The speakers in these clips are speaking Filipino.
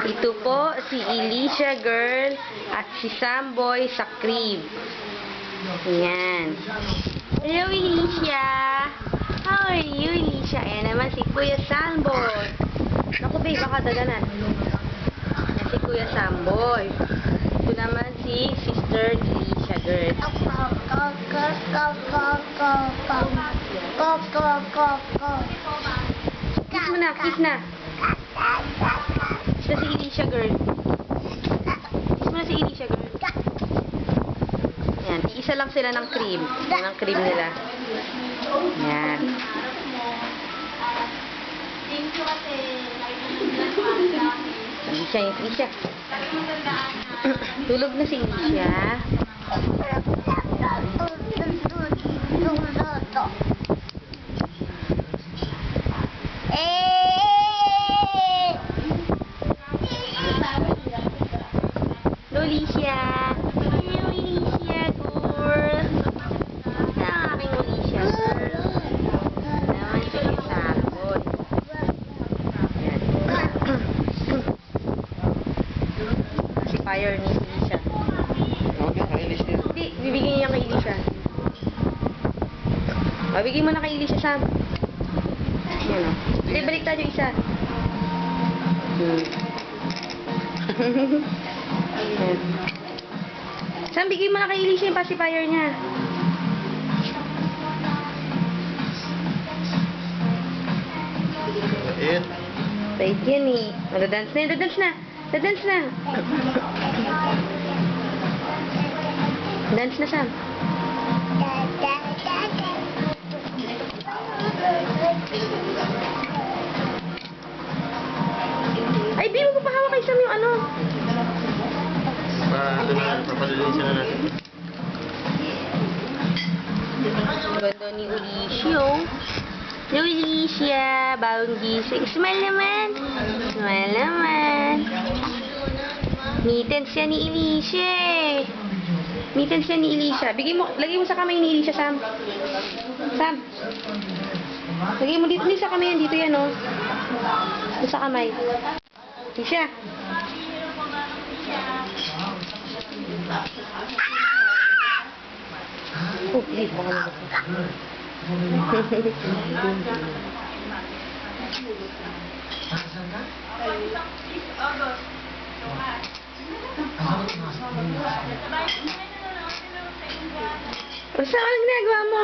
Ito po si Alicia girl at si Samboy sa crib. Ayan. Hello, Alicia. How are you, Alicia? Ayan naman si Kuya Samboy. Naku, babe, baka daganan. Ayan si Kuya Samboy. Ito naman si Sister Alicia girl. Kiss mo na, kiss na. Ito si Alicia girl. Kiss mo na si Alicia girl. Ayan, isa lang sila ng cream. Yan ang cream nila. Ayan. Alicia, yung Alicia. Tulog na si Alicia. Alicia. Hello, Alicia, girl. Ang aking Alicia, girl. Naman si Samboy. Ayan. Pacifier ni Alicia. Hindi, bibigyan niya kay Alicia. Bibigyan mo na kay Alicia, Sam. Ayan o. Hindi, balik tayo isa. Sam, bigay mo na kay Alicia yung pacifier niya. Ayan. Bait yan eh. Dadance na, dadance na. Dadance na. Dance na, Sam. Ay, di mo pa hawak kay Sam yung ano. Papadalisin na natin. Ganda ni Alicia. Hello, Alicia. Bagong gising. Smile naman. Smile naman. Mittens siya ni Alicia. Mittens siya ni Alicia. Lagay mo sa kamay ni Alicia, Sam. Sam. Lagay mo dito sa kamay yan. Dito yan, oh. Dito sa kamay. Alicia. Oh, please, baka naman. Saan ang ginagawa mo?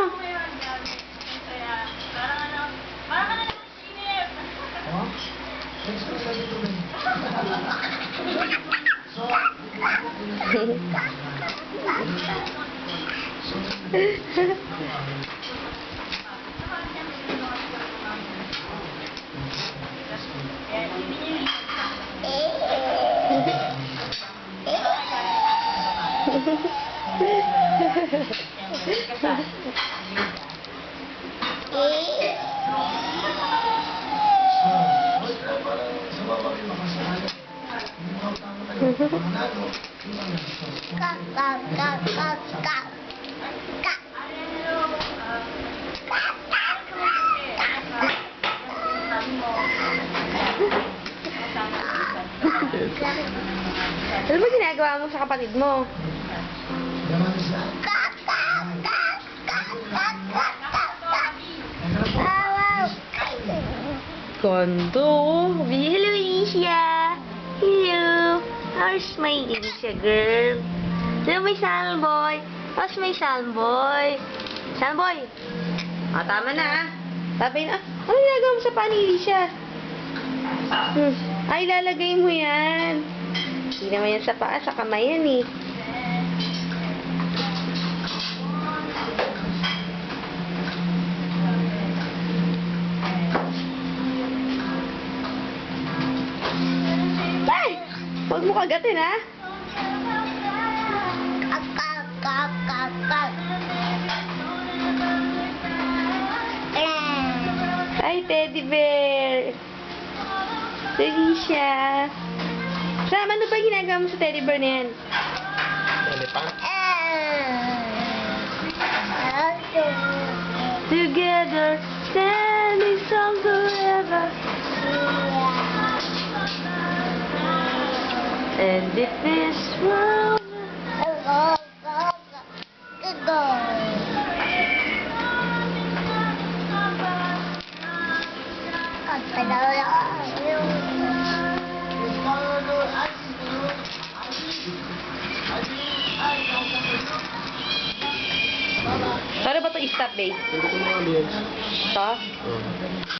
Ano ba ginagawa mo sa kapatid mo? Kondo. Hello, Alicia. Hello. How's my Alicia girl? Hello, my Salboy. How's my Salboy? Salboy. O, tama na, ha? Tapay na. Ano ginagawa mo sa paa ni Alicia? Ay, lalagay mo yan. Hindi naman yan sa paa, sa kamay yan eh. Ay! Huwag mo kagatin, ha? Ay, teddy bear. Alicia. Sam, ano ba ginagawa mo sa teddy bear na yan? Together, standing strong forever. And if this world... Paano ba ito i-stop, babe? Hindi ko mga audience. Ito? Oh.